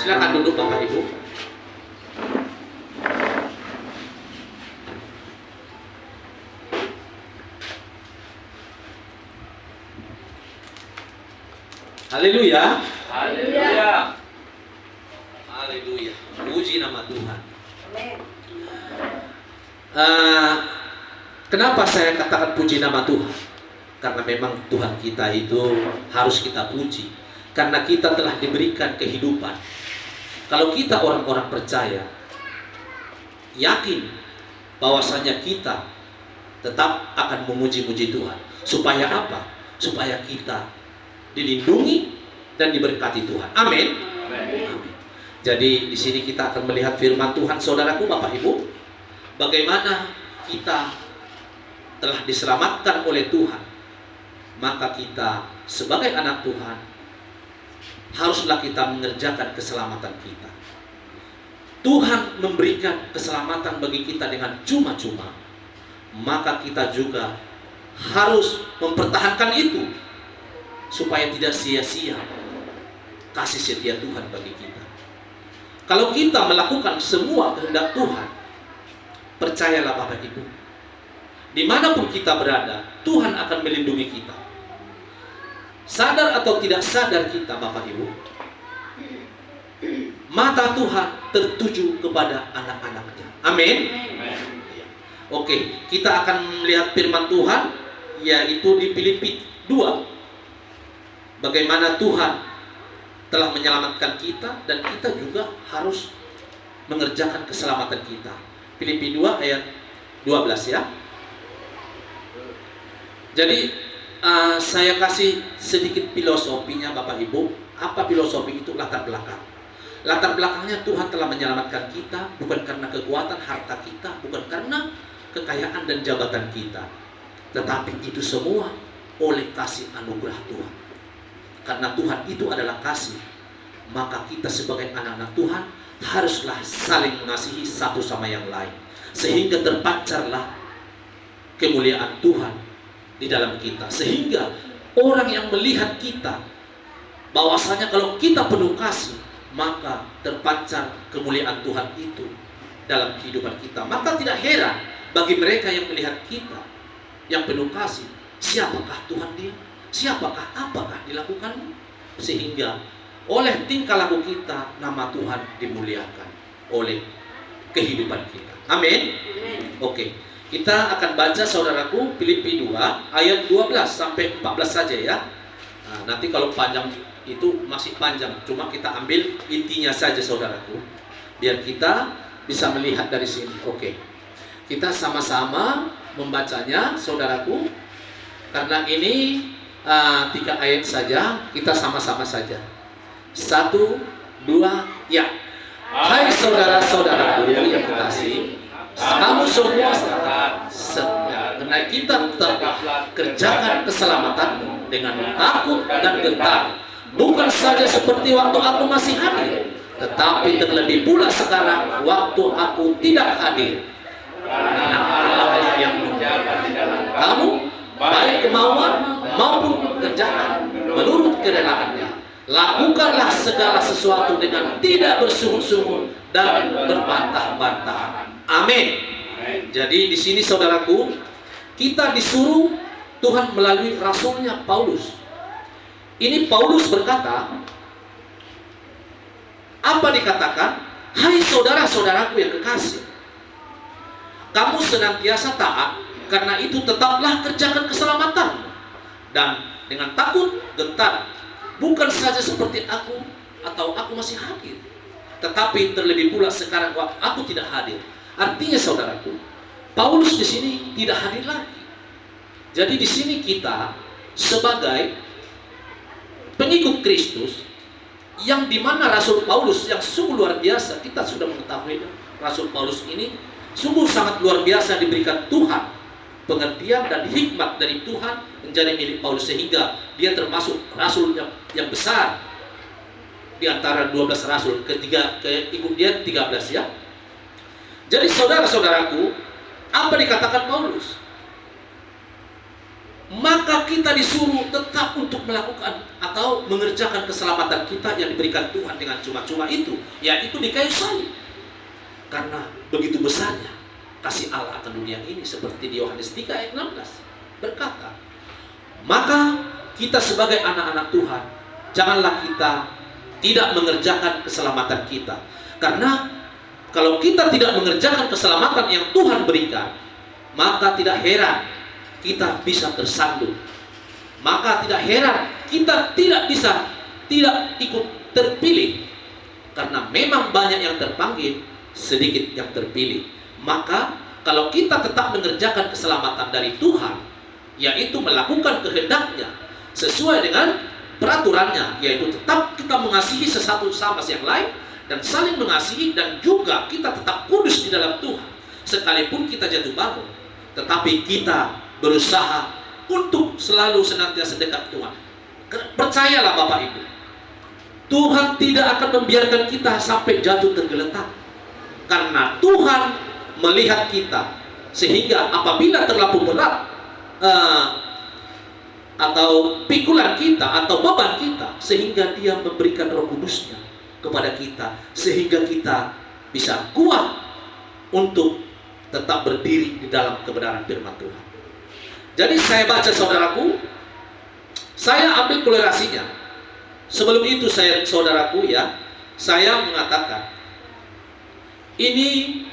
Silakan duduk Bapak Ibu. Haleluya. Haleluya. Haleluya. Puji nama Tuhan. Kenapa saya katakan puji nama Tuhan? Karena memang Tuhan kita itu harus kita puji. Karena kita telah diberikan kehidupan. Kalau kita orang-orang percaya, yakin bahwasanya kita tetap akan memuji-muji Tuhan. Supaya apa? Supaya kita dilindungi dan diberkati Tuhan. Amin. Amin. Jadi di sini kita akan melihat firman Tuhan, saudaraku, Bapak Ibu, bagaimana kita telah diselamatkan oleh Tuhan. Maka kita sebagai anak Tuhan haruslah kita mengerjakan keselamatan kita. Tuhan memberikan keselamatan bagi kita dengan cuma-cuma, maka kita juga harus mempertahankan itu supaya tidak sia-sia kasih setia Tuhan bagi kita. Kalau kita melakukan semua kehendak Tuhan, percayalah Bapak Ibu, dimanapun kita berada, Tuhan akan melindungi kita. Sadar atau tidak sadar kita Bapak Ibu, mata Tuhan tertuju kepada anak-anaknya. Amin. Oke, kita akan melihat firman Tuhan, yaitu di Filipi 2. Bagaimana Tuhan telah menyelamatkan kita dan kita juga harus mengerjakan keselamatan kita. Filipi 2 ayat 12 ya. Jadi saya kasih sedikit filosofinya Bapak Ibu. Apa filosofi itu? Latar belakang. Latar belakangnya Tuhan telah menyelamatkan kita bukan karena kekuatan harta kita, bukan karena kekayaan dan jabatan kita, tetapi itu semua oleh kasih anugerah Tuhan. Karena Tuhan itu adalah kasih, maka kita sebagai anak-anak Tuhan haruslah saling mengasihi satu sama yang lain, sehingga terpancarlah kemuliaan Tuhan di dalam kita, sehingga orang yang melihat kita bahwasanya kalau kita penuh kasih, maka terpancar kemuliaan Tuhan itu dalam kehidupan kita. Maka tidak heran bagi mereka yang melihat kita yang penuh kasih, siapakah Tuhan dia? Siapakah, apakah dilakukannya? Sehingga oleh tingkah laku kita, nama Tuhan dimuliakan oleh kehidupan kita. Amin. Oke, kita akan baca saudaraku Filipi 2 ayat 12 sampai 14 saja ya. Nah, nanti kalau panjang itu masih panjang, cuma kita ambil intinya saja saudaraku, biar kita bisa melihat dari sini. Oke, kita sama-sama membacanya saudaraku, karena ini 3 ayat saja, kita sama-sama saja. 1, 2, ya. Hai saudara-saudaraku yang kekasih, kamu semua setia, karena kita telah kerjakan keselamatan dengan takut dan gentar, bukan saja seperti waktu aku masih hadir, tetapi terlebih pula sekarang waktu aku tidak hadir. Nah, Allah yang menjaga di dalam kamu, baik kemauan maupun pekerjaan menurut kerenaannya. Lakukanlah segala sesuatu dengan tidak bersungguh-sungguh dan berbantah-bantah. Amin. Jadi di sini saudaraku, kita disuruh Tuhan melalui rasulnya Paulus. Ini Paulus berkata, apa dikatakan? Hai saudara-saudaraku yang kekasih, kamu senantiasa taat, karena itu tetaplah kerjakan keselamatan dan dengan takut gentar, bukan saja seperti aku atau aku masih hadir, tetapi terlebih pula sekarang waktu aku tidak hadir. Artinya saudaraku, Paulus di sini tidak hadir lagi. Jadi di sini kita sebagai pengikut Kristus, yang dimana Rasul Paulus yang sungguh luar biasa, kita sudah mengetahui Rasul Paulus ini sungguh sangat luar biasa, diberikan Tuhan pengertian dan hikmat dari Tuhan menjadi milik Paulus, sehingga dia termasuk rasul yang besar di antara 12 rasul. Ikut dia 13 ya. Jadi saudara-saudaraku, apa dikatakan Paulus? maka kita disuruh tetap untuk melakukan atau mengerjakan keselamatan kita yang diberikan Tuhan dengan cuma-cuma itu, yaitu di kayu salib. Karena begitu besarnya kasih Allah akan dunia ini, seperti di Yohanes 3 ayat 16 berkata, maka kita sebagai anak-anak Tuhan, janganlah kita tidak mengerjakan keselamatan kita. Karena kalau kita tidak mengerjakan keselamatan yang Tuhan berikan, maka tidak heran kita bisa tersandung. Maka tidak heran kita tidak ikut terpilih. Karena memang banyak yang terpanggil, sedikit yang terpilih. Maka kalau kita tetap mengerjakan keselamatan dari Tuhan, yaitu melakukan kehendaknya sesuai dengan peraturannya, yaitu tetap kita mengasihi sesatu sama yang lain dan saling mengasihi, dan juga kita tetap kudus di dalam Tuhan sekalipun kita jatuh bangun, tetapi kita berusaha untuk selalu senantiasa dekat Tuhan. Percayalah Bapak Ibu, Tuhan tidak akan membiarkan kita sampai jatuh tergeletak, karena Tuhan melihat kita, sehingga apabila terlalu berat atau pikulan kita atau beban kita, sehingga Dia memberikan Roh Kudus-Nya kepada kita, sehingga kita bisa kuat untuk tetap berdiri di dalam kebenaran firman Tuhan. Jadi saya baca saudaraku, saya ambil kolerasinya. Sebelum itu saudaraku saya mengatakan, ini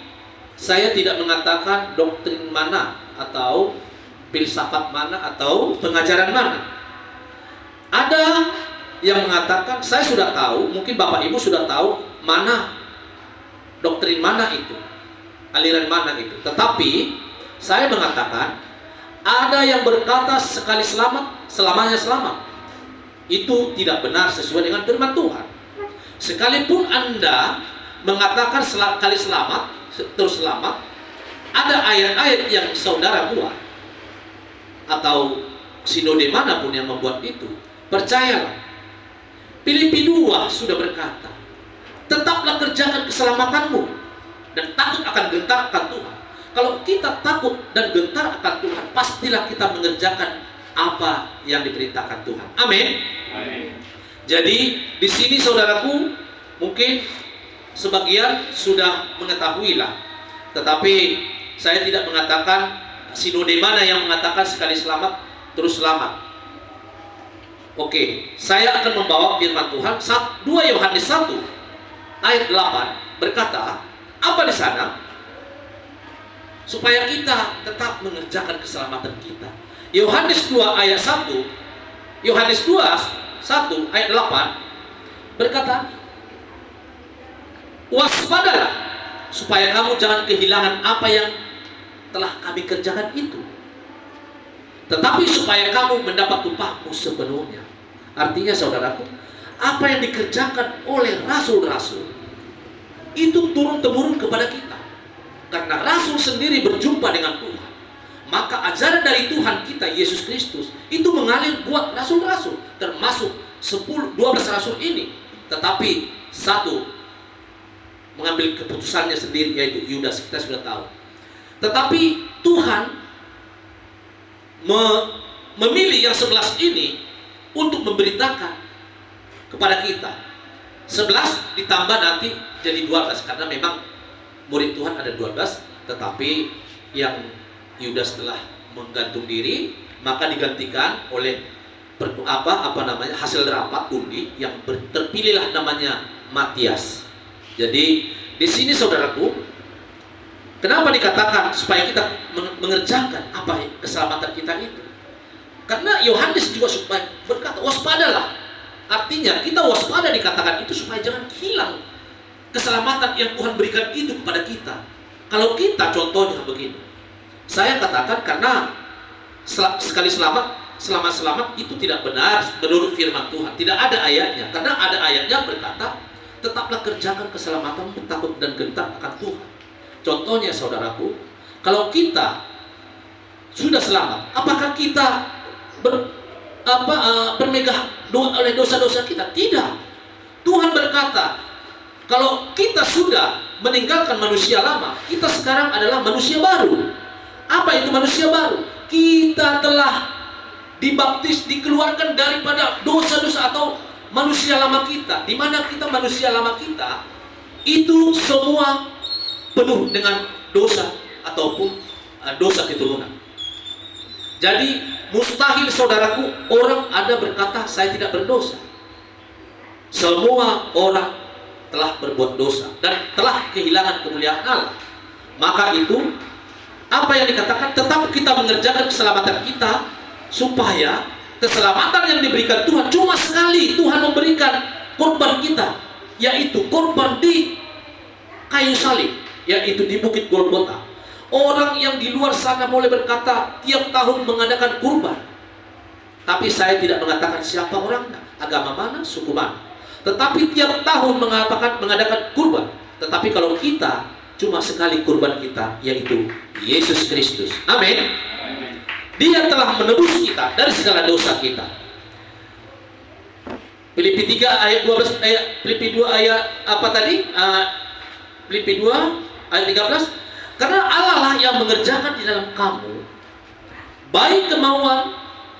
saya tidak mengatakan doktrin mana atau filsafat mana atau pengajaran mana. Ada yang mengatakan, saya sudah tahu, mungkin Bapak Ibu sudah tahu mana doktrin mana itu, aliran mana itu. Tetapi saya mengatakan, ada yang berkata sekali selamat, selamanya selamat. Itu tidak benar sesuai dengan firman Tuhan. Sekalipun Anda mengatakan sekali selamat, terus selamat, ada ayat-ayat yang saudara buat, atau sinode manapun yang membuat itu, percayalah, Filipi 2 sudah berkata, tetaplah kerjakan keselamatanmu dan takut akan gentar akan Tuhan. Kalau kita takut dan gentar akan Tuhan, pastilah kita mengerjakan apa yang diperintahkan Tuhan. Amin. Amin. Jadi di sini saudaraku, mungkin sebagian sudah mengetahui lah, tetapi saya tidak mengatakan sinode mana yang mengatakan sekali selamat terus selamat. Oke, saya akan membawa firman Tuhan 2 Yohanes 1 ayat 8 berkata, apa di sana? Supaya kita tetap mengerjakan keselamatan kita. Yohanes 2 ayat 1, Yohanes 2 1 ayat 8 berkata, waspadalah supaya kamu jangan kehilangan apa yang telah kami kerjakan itu, tetapi supaya kamu mendapat upahmu sepenuhnya. Artinya saudaraku, apa yang dikerjakan oleh rasul-rasul itu turun-temurun kepada kita, karena rasul sendiri berjumpa dengan Tuhan. Maka ajaran dari Tuhan kita Yesus Kristus itu mengalir buat rasul-rasul, termasuk 12 rasul ini. Tetapi satu mengambil keputusannya sendiri, yaitu Yudas, kita sudah tahu. Tetapi Tuhan memilih yang 11 ini untuk memberitakan kepada kita. 11 ditambah nanti jadi 12, karena memang murid Tuhan ada 12, tetapi yang Yudas telah menggantung diri, maka digantikan oleh hasil rapat undi yang terpilihlah namanya Matias. Jadi di sini saudaraku, kenapa dikatakan supaya kita mengerjakan apa keselamatan kita itu? Karena Yohanes juga supaya berkata waspadalah. Artinya kita waspada dikatakan itu supaya jangan hilang keselamatan yang Tuhan berikan itu kepada kita. Kalau kita contohnya begini, saya katakan karena sekali selamat itu tidak benar menurut firman Tuhan. Tidak ada ayatnya. Karena ada ayatnya berkata, tetaplah kerjakan keselamatanmu, takut dan gentar akan Tuhan. Contohnya saudaraku, kalau kita sudah selamat, apakah kita bermegah oleh dosa-dosa kita? Tidak. Tuhan berkata, kalau kita sudah meninggalkan manusia lama, kita sekarang adalah manusia baru. Apa itu manusia baru? Kita telah dibaptis, dikeluarkan daripada dosa-dosa atau manusia lama kita. Di mana kita manusia lama kita itu semua penuh dengan dosa ataupun dosa keturunan. Jadi mustahil saudaraku orang ada berkata saya tidak berdosa. Semua orang telah berbuat dosa dan telah kehilangan kemuliaan Allah. Maka itu apa yang dikatakan, tetap kita mengerjakan keselamatan kita, supaya keselamatan yang diberikan Tuhan cuma sekali. Tuhan memberikan korban kita, yaitu korban di kayu salib, yaitu di Bukit Golgota. Orang yang di luar sana boleh berkata tiap tahun mengadakan kurban, tapi saya tidak mengatakan siapa orangnya, agama mana, suku mana. Tetapi tiap tahun mengadakan kurban. Tetapi kalau kita cuma sekali kurban kita, yaitu Yesus Kristus. Amin. Dia telah menebus kita dari segala dosa kita. Filipi 3 ayat 12, Filipi 2 ayat apa tadi? Filipi 2 ayat 13. Karena Allah lah yang mengerjakan di dalam kamu baik kemauan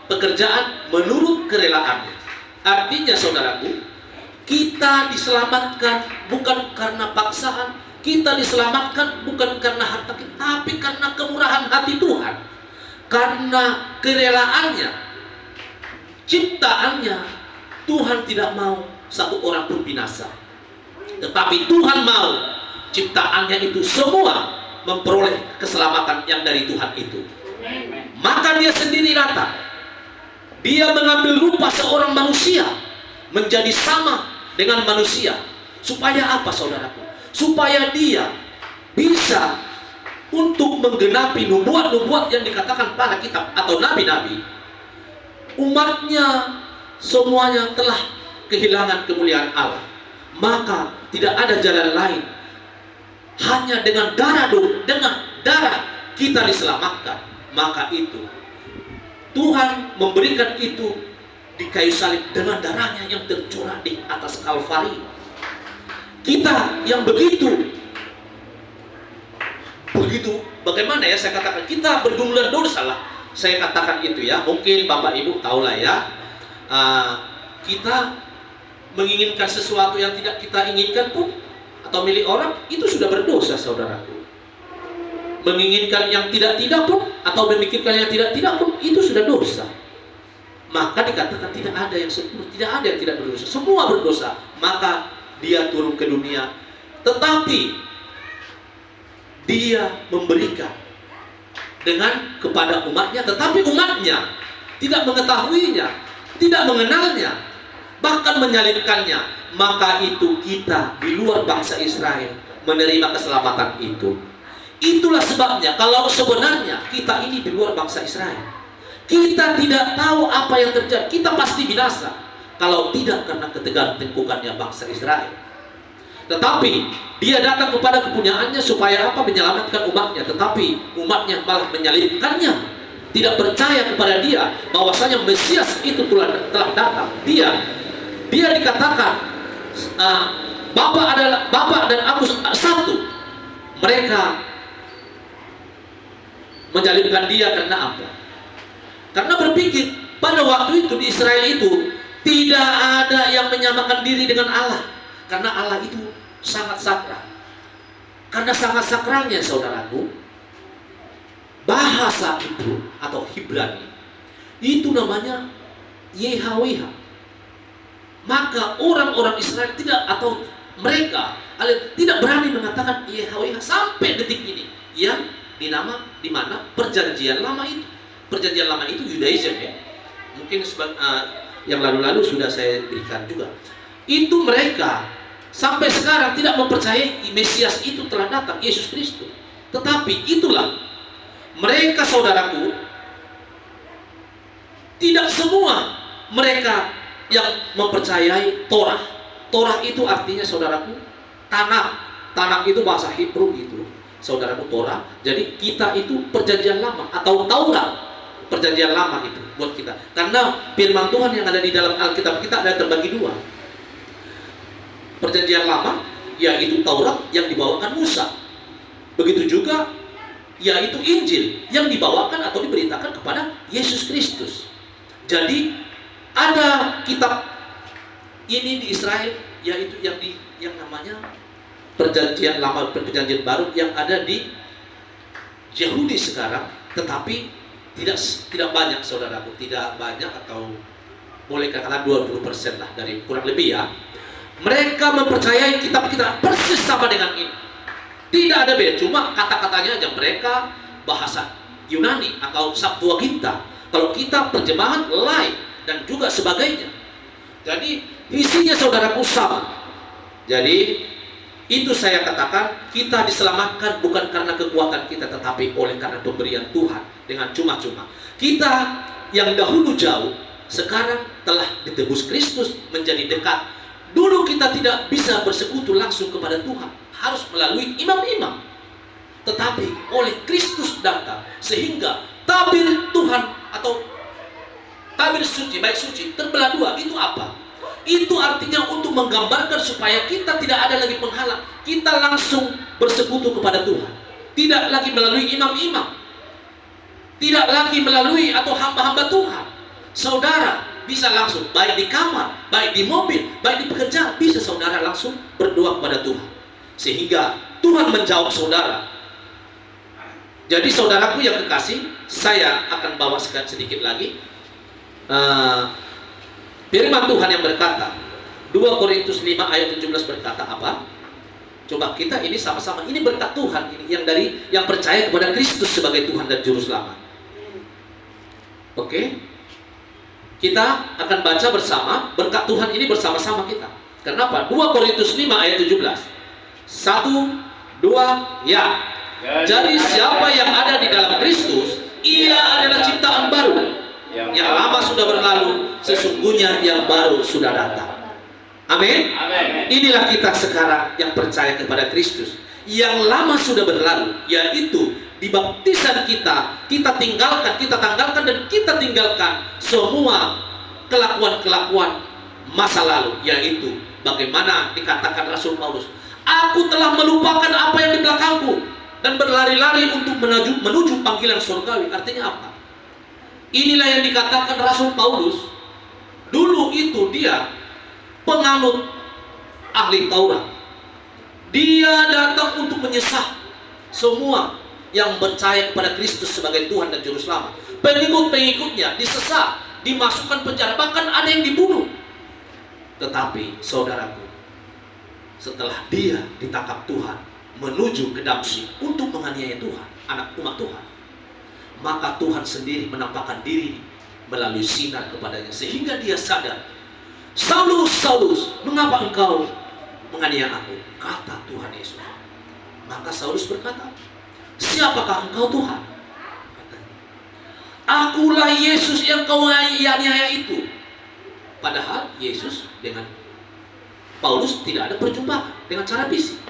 pekerjaan menurut kerelaannya. Artinya saudaraku, kita diselamatkan bukan karena paksaan, kita diselamatkan bukan karena harta kita, tapi karena kemurahan hati Tuhan, karena kerelaannya, ciptaannya. Tuhan tidak mau satu orang pun binasa, tetapi Tuhan mau ciptaannya itu semua memperoleh keselamatan yang dari Tuhan itu. Maka dia sendiri datang, dia mengambil rupa seorang manusia, menjadi sama dengan manusia. Supaya apa saudaraku? Supaya dia bisa untuk menggenapi nubuat-nubuat yang dikatakan pada kitab atau nabi-nabi. Umatnya semuanya telah kehilangan kemuliaan Allah, maka tidak ada jalan lain, hanya dengan darah kita diselamatkan. Maka itu Tuhan memberikan itu di kayu salib dengan darahnya yang tercurah di atas Kalvari. Kita yang begitu bagaimana ya saya katakan, kita bergumulan dosa lah, saya katakan itu ya. Mungkin Bapak Ibu tahu lah ya, kita menginginkan sesuatu yang tidak kita inginkan pun atau milik orang, itu sudah berdosa saudaraku. Menginginkan yang tidak-tidak pun atau memikirkan yang tidak-tidak pun, itu sudah dosa. Maka dikatakan tidak ada yang sempurna, tidak ada yang tidak berdosa, semua berdosa. Maka dia turun ke dunia, tetapi dia memberikan dengan kepada umatnya, tetapi umatnya tidak mengetahuinya, tidak mengenalnya, bahkan menyalibkannya. Maka itu kita di luar bangsa Israel menerima keselamatan itu. Itulah sebabnya kalau sebenarnya kita ini di luar bangsa Israel, kita tidak tahu apa yang terjadi, kita pasti binasa kalau tidak karena ketegar-tengkukannya bangsa Israel. Tetapi dia datang kepada kepunyaannya supaya apa? Menyelamatkan umatnya. Tetapi umatnya malah menyalibkannya, tidak percaya kepada dia bahwasanya Mesias itu telah datang. Dia dikatakan Bapa dan aku satu. Mereka menyalibkan dia karena apa? Karena berpikir pada waktu itu di Israel itu tidak ada yang menyamakan diri dengan Allah, karena Allah itu sangat sakral. Karena sangat sakralnya saudaraku, bahasa Hebrew atau Ibrani itu namanya YHWH. Maka orang-orang Israel mereka tidak berani mengatakan YHWH sampai detik ini, yang di mana perjanjian lama itu. Perjanjian lama itu Yudaism ya. Mungkin yang lalu-lalu sudah saya berikan juga. Itu mereka sampai sekarang tidak mempercayai Mesias itu telah datang, Yesus Kristus. Tetapi itulah mereka saudaraku, tidak semua mereka yang mempercayai Torah. Torah itu artinya saudaraku tanah. Tanah itu bahasa Hebrew itu saudaraku Torah. Jadi kita itu perjanjian lama atau Taurat, perjanjian lama itu buat kita. Karena firman Tuhan yang ada di dalam Alkitab kita ada terbagi dua. Perjanjian lama yaitu Taurat yang dibawakan Musa. Begitu juga yaitu Injil yang dibawakan atau diberitakan kepada Yesus Kristus. Jadi ada kitab ini di Israel, yaitu yang namanya Perjanjian Lama, Perjanjian Baru, yang ada di Yahudi sekarang, tetapi tidak banyak, saudaraku, tidak banyak, atau boleh katakan 20% lah, dari kurang lebih ya. Mereka mempercayai kitab-kitab persis sama dengan ini. Tidak ada beda, cuma kata-katanya aja mereka bahasa Yunani atau Septuaginta. Kalau kita terjemahan lain dan juga sebagainya. Jadi isinya saudaraku sama. Jadi itu saya katakan, kita diselamatkan bukan karena kekuatan kita, tetapi oleh karena pemberian Tuhan dengan cuma-cuma. Kita yang dahulu jauh, sekarang telah ditebus Kristus menjadi dekat. Dulu kita tidak bisa bersekutu langsung kepada Tuhan, harus melalui imam-imam. Tetapi oleh Kristus datang, sehingga tabir Tuhan atau tabir suci, baik suci, terbelah dua. Itu apa? Itu artinya untuk menggambarkan supaya kita tidak ada lagi penghalang. Kita langsung bersekutu kepada Tuhan. Tidak lagi melalui imam-imam. Tidak lagi melalui atau hamba-hamba Tuhan. Saudara bisa langsung, baik di kamar, baik di mobil, baik di pekerjaan, bisa saudara langsung berdoa kepada Tuhan. Sehingga Tuhan menjawab saudara. Jadi saudaraku yang kekasih, saya akan bawa sedikit lagi firman Tuhan yang berkata, 2 Korintus 5 ayat 17 berkata apa? Coba kita ini sama-sama, ini berkat Tuhan ini yang percaya kepada Kristus sebagai Tuhan dan Juru Selamat. Oke? Kita akan baca bersama berkat Tuhan ini bersama-sama kita. Kenapa? 2 Korintus 5 ayat 17. 1, 2, ya. Jadi siapa yang ada di dalam Kristus, ia adalah ciptaan baru. Yang lama sudah berlalu, sesungguhnya yang baru sudah datang. Amin. Inilah kita sekarang yang percaya kepada Kristus. Yang lama sudah berlalu, yaitu di baptisan kita tanggalkan dan kita tinggalkan semua kelakuan-kelakuan masa lalu, yaitu bagaimana dikatakan Rasul Paulus, aku telah melupakan apa yang di belakangku dan berlari-lari untuk menuju panggilan surgawi. Artinya apa? Inilah yang dikatakan Rasul Paulus. Dulu itu dia penganut ahli Taurat. Dia datang untuk menyesah semua yang percaya kepada Kristus sebagai Tuhan dan Juru Selamat. Pengikut-pengikutnya disesat, dimasukkan penjara, bahkan ada yang dibunuh. Tetapi saudaraku, setelah dia ditangkap Tuhan, menuju ke Damsyik untuk menganiaya Tuhan, anak umat Tuhan, maka Tuhan sendiri menampakkan diri melalui sinar kepadanya, sehingga dia sadar, Saulus, Saulus, mengapa engkau menganiaya aku? Kata Tuhan Yesus. Maka Saulus berkata, siapakah engkau Tuhan? Katanya, akulah Yesus yang kau aniaya itu. Padahal Yesus dengan Paulus tidak ada perjumpaan dengan cara fisik.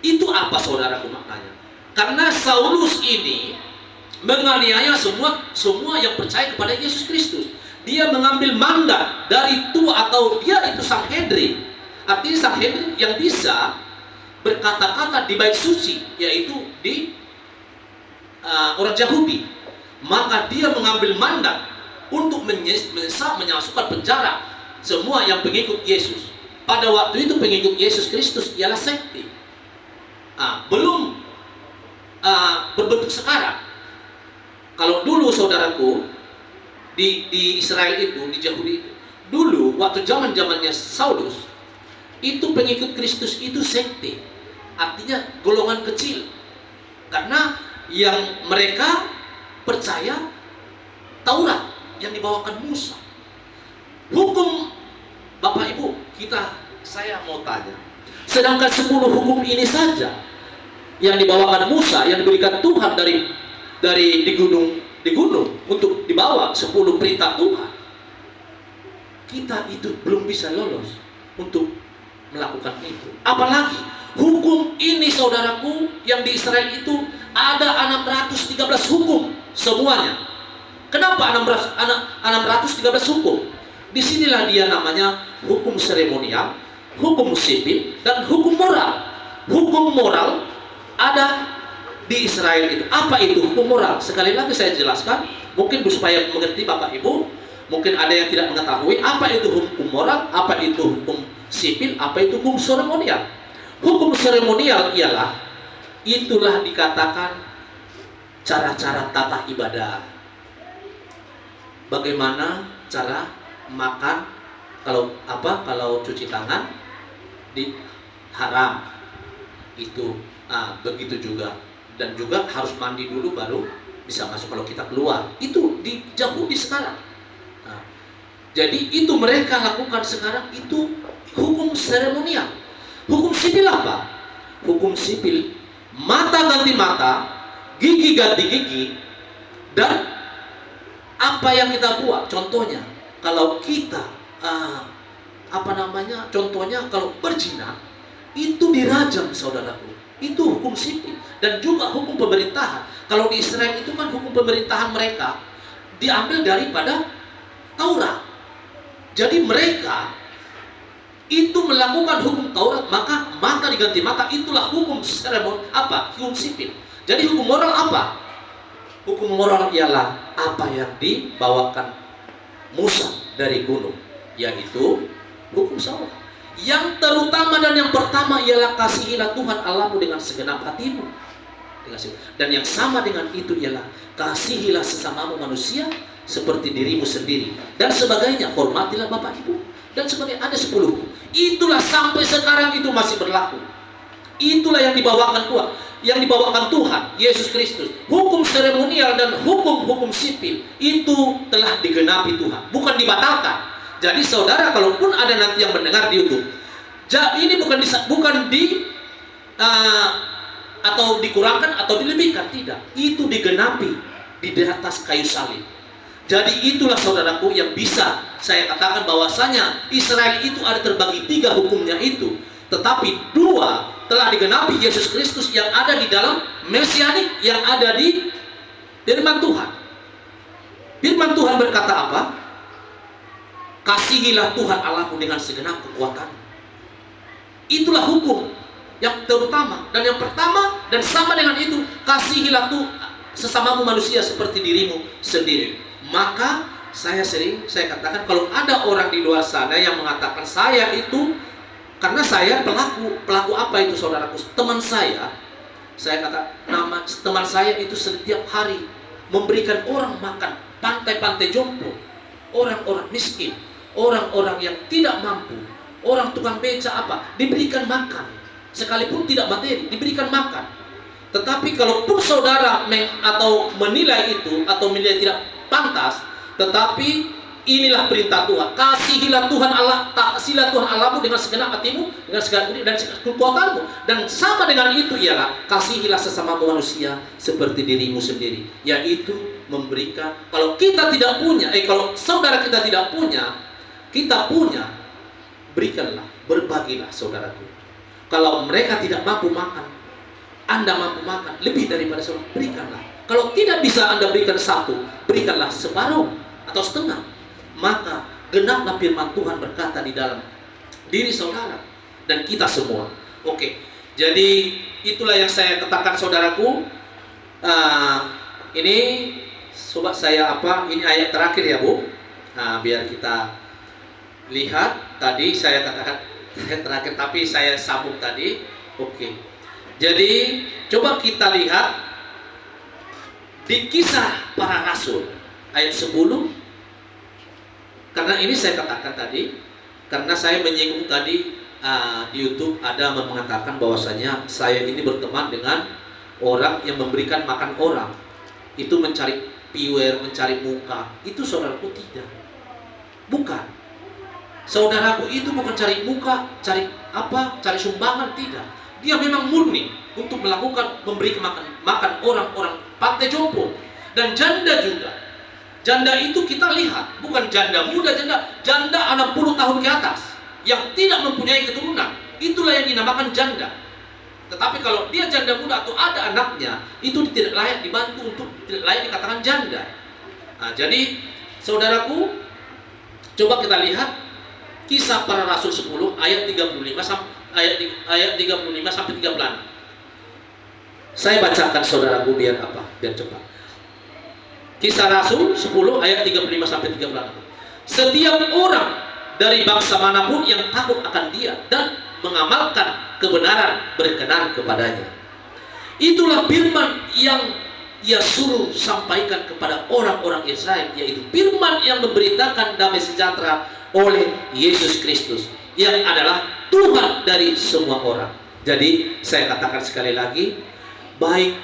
Itu apa saudaraku maknanya? Karena Saulus ini menganiaya semua yang percaya kepada Yesus Kristus. Dia mengambil mandat dari tua, atau dia itu Sanhedrin. Artinya Sanhedrin yang bisa berkata-kata di bait suci, yaitu di orang Yahudi. Maka dia mengambil mandat untuk menyalahkan penjara semua yang pengikut Yesus. Pada waktu itu pengikut Yesus Kristus ialah sekte. Belum berbentuk sekarang. Kalau dulu saudaraku di Israel itu, di Yahudi itu, dulu waktu zamannya Saulus, itu pengikut Kristus itu sekte, artinya golongan kecil, karena yang mereka percaya Taurat yang dibawakan Musa. Hukum, Bapak Ibu, saya mau tanya, sedangkan 10 hukum ini saja yang dibawakan Musa, yang diberikan Tuhan dari di gunung untuk dibawa 10 perintah Tuhan, kita itu belum bisa lolos untuk melakukan itu. Apalagi hukum ini saudaraku, yang di Israel itu ada 613 hukum semuanya. Kenapa 613 hukum? Disinilah dia namanya hukum seremonial, hukum sipil, dan hukum moral. Hukum moral ada di Israel itu. Apa itu hukum moral? Sekali lagi saya jelaskan. Mungkin supaya mengerti Bapak Ibu, mungkin ada yang tidak mengetahui apa itu hukum moral, apa itu hukum sipil, apa itu hukum seremonial. Hukum seremonial ialah, itulah dikatakan cara-cara tata ibadah. Bagaimana cara makan, kalau cuci tangan di haram itu, begitu juga, dan juga harus mandi dulu baru bisa masuk kalau kita keluar. Itu dijauhi sekarang. Jadi itu mereka lakukan sekarang, itu hukum seremonial. Hukum sipil apa? Hukum sipil, mata ganti mata, gigi ganti gigi, dan apa yang kita buat. Contohnya, kalau kita contohnya kalau berzina, itu dirajam, saudaraku. Itu hukum sipil. Dan juga hukum pemerintahan. Kalau di Israel itu kan hukum pemerintahan mereka diambil daripada Taurat. Jadi mereka itu melakukan hukum Taurat, maka mata diganti mata, itulah hukum seremon hukum sipil. Jadi hukum moral apa? Hukum moral ialah apa yang dibawakan Musa dari gunung, yaitu hukum Taurat. Yang terutama dan yang pertama ialah kasihilah Tuhan Allahmu dengan segenap hatimu. Dan yang sama dengan itu ialah kasihilah sesamamu manusia seperti dirimu sendiri, dan sebagainya. Hormatilah bapak ibu, dan sebagainya. Ada 10. Itulah sampai sekarang itu masih berlaku. Itulah yang dibawakan Tuhan Yesus Kristus. Hukum seremonial dan hukum sipil itu telah digenapi Tuhan, bukan dibatalkan. Jadi saudara, kalaupun ada nanti yang mendengar di YouTube, ini bukan atau dikurangkan atau dilebihkan, tidak. Itu digenapi di atas kayu salib. Jadi itulah saudaraku yang bisa saya katakan bahwasanya Israel itu ada terbagi 3 hukumnya itu. Tetapi 2 telah digenapi Yesus Kristus yang ada di dalam Mesianik, yang ada di firman Tuhan. Firman Tuhan berkata apa? Kasihilah Tuhan Allahmu dengan segenap kekuatan. Itulah hukum yang terutama dan yang pertama, dan sama dengan itu, kasihilah sesamamu manusia seperti dirimu sendiri. Maka saya katakan, kalau ada orang di luar sana yang mengatakan saya itu, karena saya pelaku apa itu saudaraku? Teman saya kata, teman saya itu setiap hari memberikan orang makan, pantai-pantai jompo, orang-orang miskin, orang-orang yang tidak mampu, orang tukang beca diberikan makan, sekalipun tidak materi, diberikan makan. Tetapi kalaupun saudara menilai itu atau menilai tidak pantas, tetapi inilah perintah Tuhan. Kasihilah Tuhan Allahmu dengan segenap hatimu, dengan segenap diri dan segenap kekuatanmu. Dan sama dengan itu ialah kasihilah sesamamu manusia seperti dirimu sendiri, yaitu memberikan. Kalau kita tidak punya, kalau saudara kita tidak punya, kita punya, berikanlah, berbagilah saudaraku. Kalau mereka tidak mampu makan, Anda mampu makan lebih daripada saudara, berikanlah. Kalau tidak bisa Anda berikan 1, berikanlah separuh atau setengah. Maka genaplah firman Tuhan berkata di dalam diri saudara dan kita semua. Oke, jadi itulah yang saya katakan saudaraku. Ini sobat saya ini ayat terakhir ya Bu. Biar kita lihat. Tadi saya katakan ayat terakhir, tapi saya sambung tadi. Oke, jadi coba kita lihat di Kisah Para Rasul ayat 10. Karena ini saya katakan tadi, karena saya menyinggung tadi di YouTube ada mengatakan bahwasanya saya ini berteman dengan orang yang memberikan makan orang, itu mencari viewer, mencari muka. Itu saudaraku tidak, bukan. Saudaraku itu bukan cari muka, cari sumbangan, tidak. Dia memang murni untuk memberi makan orang-orang pantai jompo dan janda juga. Janda itu kita lihat bukan janda muda, janda 60 tahun ke atas yang tidak mempunyai keturunan. Itulah yang dinamakan janda. Tetapi kalau dia janda muda atau ada anaknya, itu tidak layak dibantu, tidak layak dikatakan janda. Jadi saudaraku, coba kita lihat Kisah Para Rasul 10 ayat 35 ayat 35 sampai 36. Saya bacakan saudaraku biar cepat. Kisah Rasul 10 ayat 35 sampai 36. Setiap orang dari bangsa manapun yang takut akan Dia dan mengamalkan kebenaran berkenan kepadanya. Itulah firman yang Ia suruh sampaikan kepada orang-orang Israel, yaitu firman yang memberitakan damai sejahtera oleh Yesus Kristus, yang adalah Tuhan dari semua orang. Jadi saya katakan sekali lagi, baik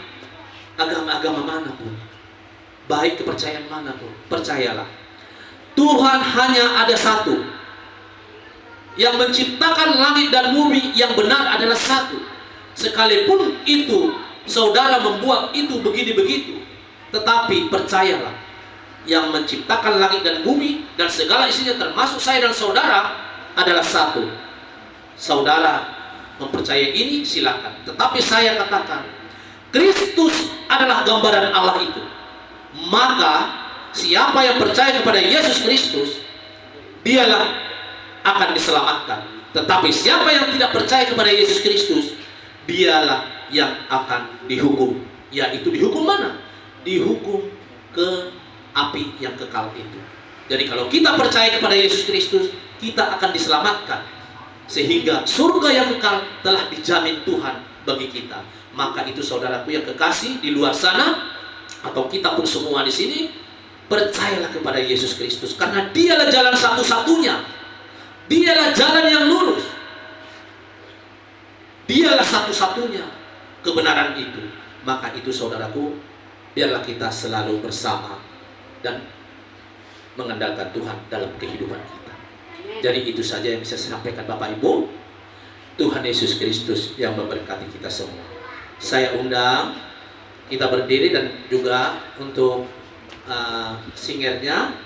agama-agama manapun, baik kepercayaan manapun, percayalah, Tuhan hanya ada satu. Yang menciptakan langit dan bumi yang benar adalah satu. Sekalipun itu saudara membuat itu begini-begitu, tetapi percayalah, yang menciptakan langit dan bumi dan segala isinya termasuk saya dan saudara adalah satu. Saudara mempercayai ini silakan, tetapi saya katakan, Kristus adalah gambaran Allah itu. Maka siapa yang percaya kepada Yesus Kristus, dialah akan diselamatkan. Tetapi siapa yang tidak percaya kepada Yesus Kristus, dialah yang akan dihukum. Yaitu dihukum mana? Dihukum ke api yang kekal itu. Jadi kalau kita percaya kepada Yesus Kristus, kita akan diselamatkan, sehingga surga yang kekal telah dijamin Tuhan bagi kita. Maka itu saudaraku yang kekasih di luar sana, atau kita pun semua di sini, percayalah kepada Yesus Kristus, karena Dialah jalan satu-satunya. Dialah jalan yang lurus. Dialah satu-satunya kebenaran itu. Maka itu saudaraku, biarlah kita selalu bersama dan mengandalkan Tuhan dalam kehidupan kita. Jadi itu saja yang bisa saya sampaikan Bapak Ibu. Tuhan Yesus Kristus yang memberkati kita semua. Saya undang kita berdiri, dan juga untuk singernya,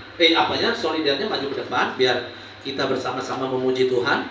solidernya maju ke depan, biar kita bersama-sama memuji Tuhan.